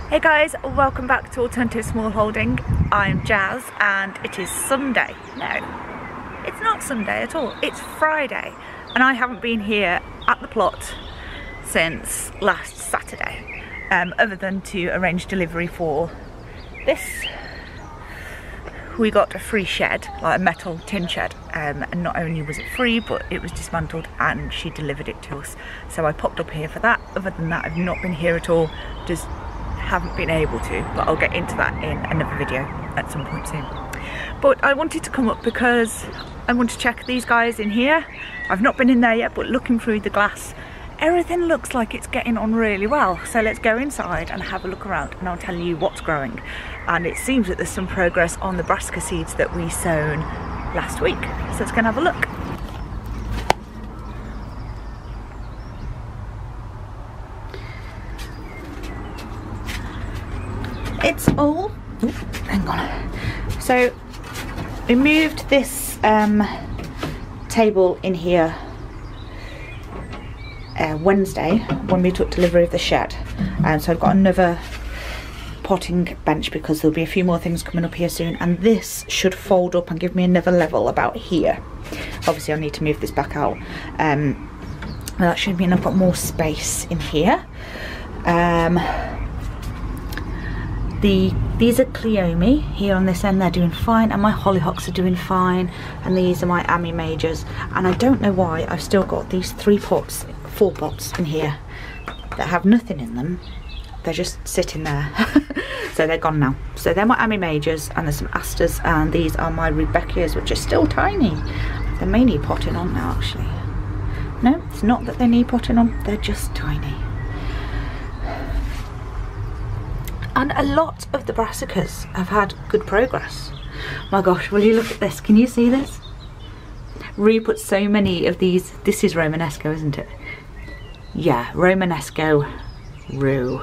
Hey guys, welcome back to Alternative Smallholding. I'm Jazz and it is Sunday. No, it's not Sunday at all, it's Friday and I haven't been here at the plot since last Saturday, other than to arrange delivery for this. We got a free shed, like a metal tin shed, and not only was it free but it was dismantled and she delivered it to us. So I popped up here for that. Other than that, I've not been here at all, just haven't been able to, but I'll get into that in another video at some point soon. But I wanted to come up because I want to check these guys in here. I've not been in there yet, but looking through the glass, everything looks like it's getting on really well. So let's go inside and have a look around and I'll tell you what's growing. And it seems that there's some progress on the brassica seeds that we sown last week. So let's go and have a look. It's all, hang on. So we moved this table in here Wednesday when we took delivery of the shed. So I've got another potting bench because there'll be a few more things coming up here soon, and this should fold up and give me another level about here. Obviously I need to move this back out. That should mean I've got more space in here. These are Cleome here on this end, they're doing fine, and my hollyhocks are doing fine, and these are my Ami Majors. And I don't know why I've still got these four pots in here that have nothing in them. They're just sitting there. So they're gone now. So they're my Ami Majors, and there's some asters, and these are my Rebecca's, which are still tiny. They may need potting on now actually. No, it's not that they need potting on, they're just tiny. And a lot of the brassicas have had good progress. My gosh, will you look at this? Can you see this? Rue put so many of these. This is Romanesco, isn't it? Yeah, Romanesco Rue.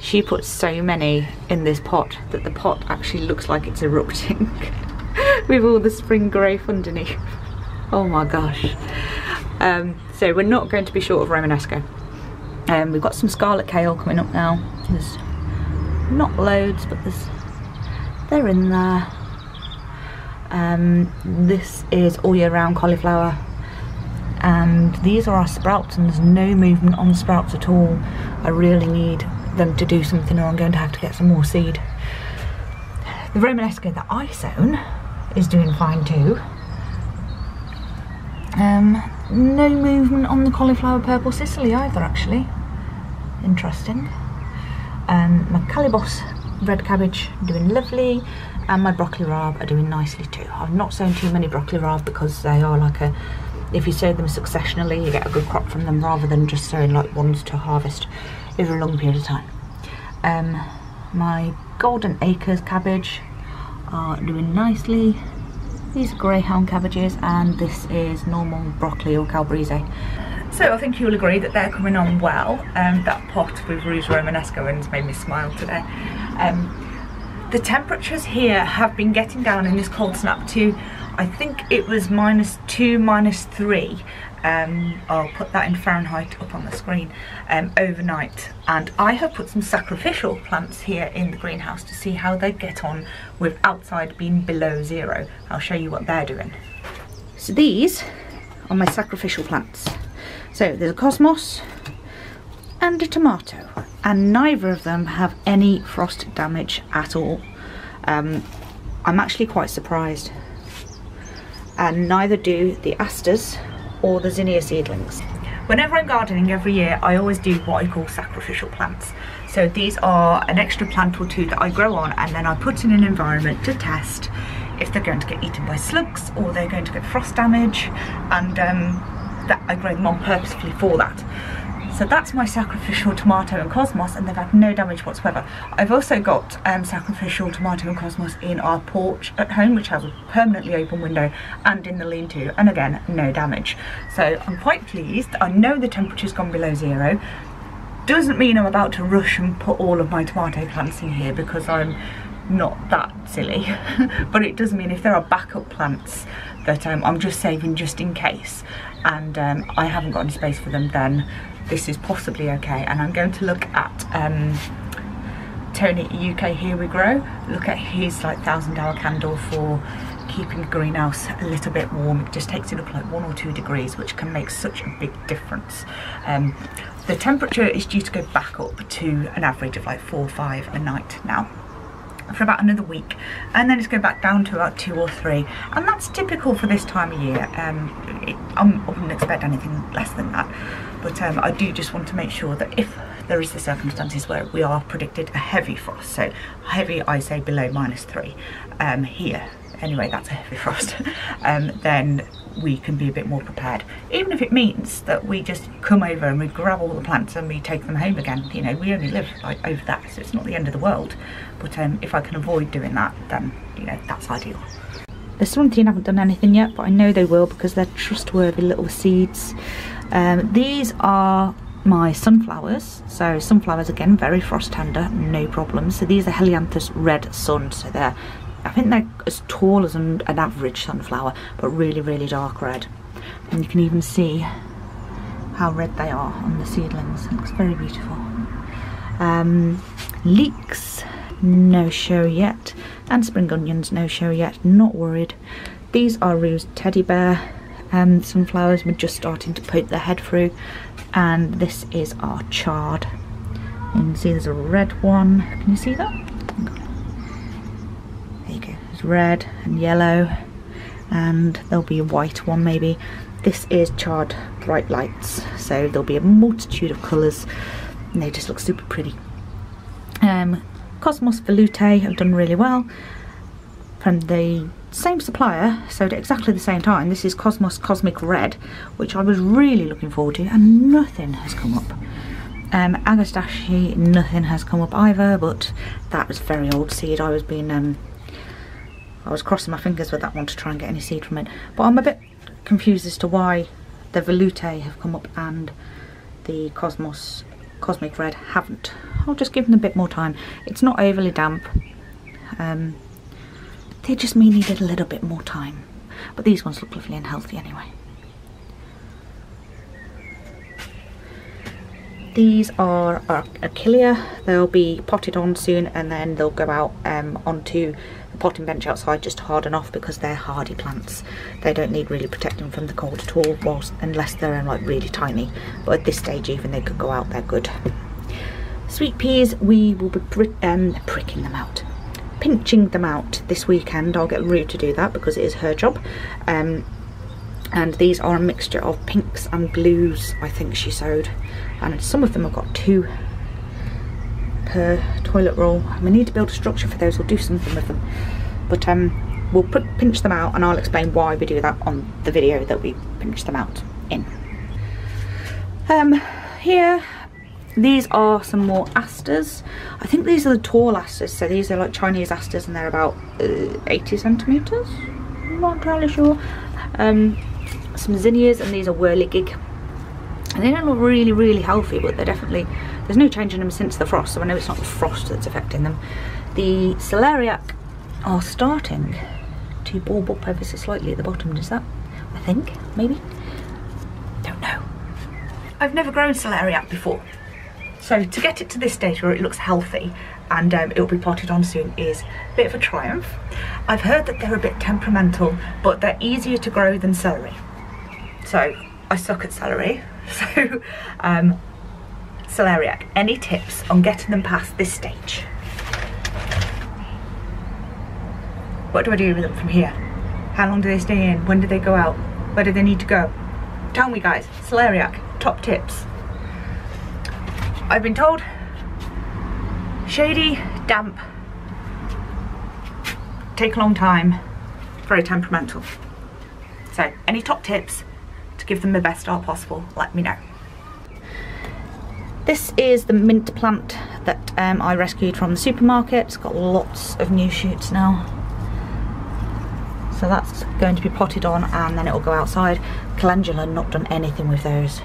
She put so many in this pot that the pot actually looks like it's erupting with all the spring growth underneath. Oh my gosh. So we're not going to be short of Romanesco. We've got some Scarlet Kale coming up now. There's not loads, but they're in there. This is all year round cauliflower, and these are our sprouts, and there's no movement on the sprouts at all. I really need them to do something or I'm going to have to get some more seed. The Romanesco that I sown is doing fine too. No movement on the cauliflower purple Sicily either actually. Interesting. My Calibos red cabbage doing lovely, and my broccoli rabe are doing nicely too. I've not sown too many broccoli rabe because they are like if you sow them successionally you get a good crop from them rather than just sowing like ones to harvest over a long period of time. My Golden Acres cabbage are doing nicely. These are greyhound cabbages, and this is normal broccoli or Calabrese. So I think you'll agree that they're coming on well. That pot with Rue's Romanesco has made me smile today. The temperatures here have been getting down in this cold snap to, I think it was -2, -3. I'll put that in Fahrenheit up on the screen, overnight. And I have put some sacrificial plants here in the greenhouse to see how they get on with outside being below 0. I'll show you what they're doing. So these are my sacrificial plants. So there's a cosmos and a tomato, and neither of them have any frost damage at all. I'm actually quite surprised. And neither do the asters or the zinnia seedlings. Whenever I'm gardening every year, I always do what I call sacrificial plants. So these are an extra plant or two that I grow on, and then I put in an environment to test if they're going to get eaten by slugs or they're going to get frost damage, and that I grow them on purposefully for that. So that's my sacrificial tomato and cosmos, and they've had no damage whatsoever. I've also got sacrificial tomato and cosmos in our porch at home, which has a permanently open window, and in the lean-to, and again, no damage. So I'm quite pleased. I know the temperature's gone below 0. Doesn't mean I'm about to rush and put all of my tomato plants in here because I'm not that silly. But it does mean if there are backup plants that I'm just saving just in case, and I haven't got any space for them, then this is possibly okay. And I'm going to look at Tony UK Here We Grow. Look at his like $1,000 candle for keeping the greenhouse a little bit warm. It just takes it up like 1 or 2 degrees, which can make such a big difference. The temperature is due to go back up to an average of like 4 or 5 a night now for about another week, and then it's going back down to about 2 or 3, and that's typical for this time of year. I wouldn't expect anything less than that, but I do just want to make sure that if there is the circumstances where we are predicted a heavy frost, so heavy I say below -3 here, anyway that's a heavy frost, then we can be a bit more prepared, even if it means that we just come over and we grab all the plants and we take them home again. You know, we only live like over that, so it's not the end of the world, but if I can avoid doing that, then you know, that's ideal. The Swanteen haven't done anything yet, but I know they will because they're trustworthy little seeds. These are my sunflowers. So sunflowers, again, very frost tender, no problem. So these are Helianthus Red Sun, so I think they're as tall as an average sunflower, but really, really dark red. And you can even see how red they are on the seedlings. It looks very beautiful. Leeks, no show yet. And spring onions, no show yet, not worried. These are Rue's teddy bear sunflowers. We're just starting to poke their head through. And this is our chard. You can see there's a red one. Can you see that? Red and yellow, and there'll be a white one maybe. This is Chard Bright Lights, so there'll be a multitude of colours and they just look super pretty. Cosmos Veloute have done really well from the same supplier, so at exactly the same time. This is Cosmos Cosmic Red, which I was really looking forward to, and nothing has come up. Agastache, nothing has come up either, but that was very old seed. I was crossing my fingers with that one to try and get any seed from it. But I'm a bit confused as to why the Veloute have come up and the Cosmos Cosmic Red haven't. I'll just give them a bit more time. It's not overly damp. They just may need a little bit more time. But these ones look lovely and healthy anyway. These are Achillea. They'll be potted on soon, and then they'll go out onto the potting bench outside just to harden off, because they're hardy plants. They don't need really protecting from the cold at all, unless they're like really tiny. But at this stage even they could go out, they're good. Sweet peas, we will be pricking them out. Pinching them out this weekend. I'll get Rue to do that because it is her job. And these are a mixture of pinks and blues, I think she sowed. And some of them have got 2 per toilet roll. We need to build a structure for those. We'll do something with them. But we'll pinch them out, and I'll explain why we do that on the video that we pinch them out in. Here, these are some more asters. I think these are the tall asters. So these are like Chinese asters, and they're about 80 centimetres. I'm not entirely sure. Some zinnias, and these are whirligig. And they don't look really, really healthy, but they're definitely, there's no change in them since the frost, so I know it's not the frost that's affecting them. The Celeriac are starting to bulb up ever so slightly at the bottom. Does that, I think, maybe? Don't know. I've never grown Celeriac before, so to get it to this stage where it looks healthy and it'll be potted on soon is a bit of a triumph. I've heard that they're a bit temperamental, but they're easier to grow than celery. So I suck at celery. So Celeriac, any tips on getting them past this stage? What do I do with them from here? How long do they stay in? When do they go out? Where do they need to go? Tell me guys, Celeriac, top tips. I've been told shady, damp, take a long time, very temperamental. So any top tips to give them the best start possible, let me know. This is the mint plant that I rescued from the supermarket. It's got lots of new shoots now. So that's going to be potted on, and then it will go outside. Calendula, not done anything with those.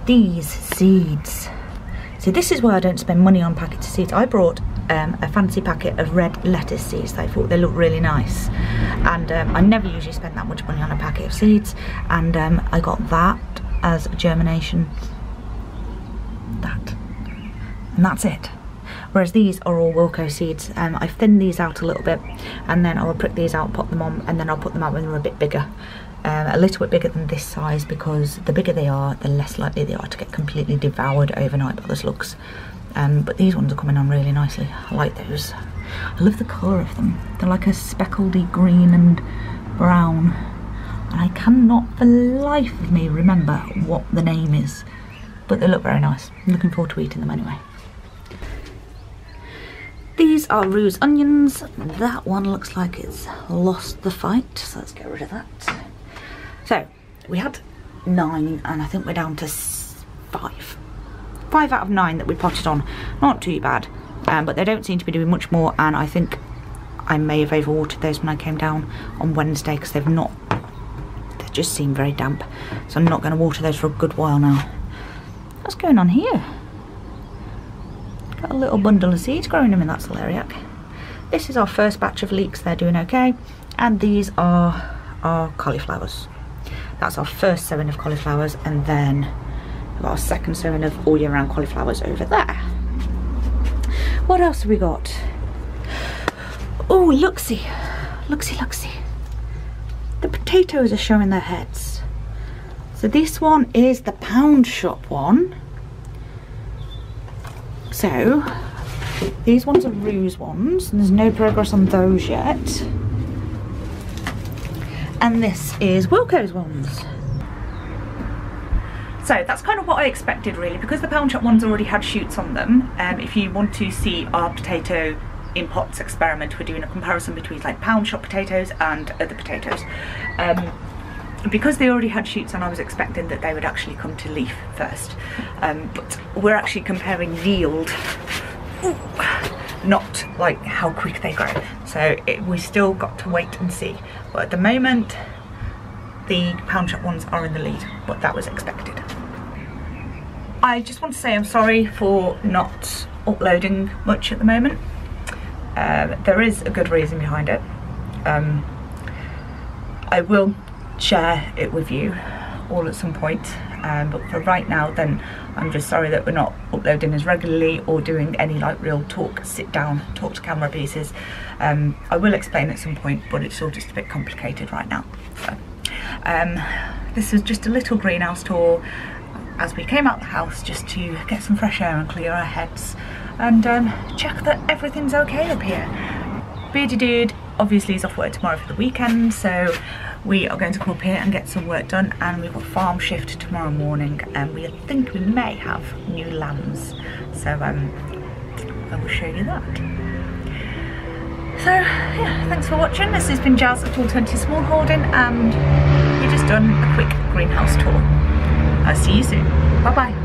These seeds. So this is why I don't spend money on packets of seeds. I brought a fancy packet of red lettuce seeds. I thought they looked really nice, and I never usually spend that much money on a packet of seeds, and I got that as a germination, that, and that's it. whereas these are all Wilco seeds. I've thinned these out a little bit, and then I'll prick these out, pop them on, and then I'll put them out when they're a bit bigger. A little bit bigger than this size, because the bigger they are, the less likely they are to get completely devoured overnight by the slugs. But these ones are coming on really nicely. I like those. I love the colour of them. They're like a speckledy green and brown. And I cannot for the life of me remember what the name is. But they look very nice. I'm looking forward to eating them anyway. These are Rue's onions. That one looks like it's lost the fight, so let's get rid of that. So, we had 9 and I think we're down to 5. 5 out of 9 that we potted on. Not too bad, but they don't seem to be doing much more, and I think I may have overwatered those when I came down on Wednesday, because they just seem very damp. So I'm not going to water those for a good while now. What's going on here? Got a little bundle of seeds growing them in that Celeriac. This is our first batch of leeks, they're doing okay. And these are our cauliflowers. That's our first sowing of cauliflowers, and then we've got our second sowing of all year round cauliflowers over there. What else have we got? Oh, looksy. Looksy, looksy. The potatoes are showing their heads. So this one is the pound shop one. So these ones are Rue's ones, and there's no progress on those yet. And this is Wilco's ones. So that's kind of what I expected really, because the pound shop ones already had shoots on them. If you want to see our potato in pots experiment, we're doing a comparison between like pound shop potatoes and other potatoes. Because they already had shoots on, I was expecting that they would actually come to leaf first. But we're actually comparing yield, not like how quick they grow. So we still got to wait and see. But at the moment, the pound shop ones are in the lead, but that was expected. I just want to say I'm sorry for not uploading much at the moment. There is a good reason behind it. I will share it with you all at some point, but for right now then I'm just sorry that we're not uploading as regularly or doing any like real sit down talk to camera pieces. I will explain at some point, but it's all just a bit complicated right now. So this was just a little greenhouse tour as we came out the house, just to get some fresh air and clear our heads, and check that everything's okay up here. Beardy Dude obviously is off work tomorrow for the weekend, so we are going to come up here and get some work done, and we've got farm shift tomorrow morning, and we think we may have new lambs, so I will show you that. So yeah, thanks for watching. This has been Jazz at All 20 Smallholding, and we've just done a quick greenhouse tour. I'll see you soon. Bye bye.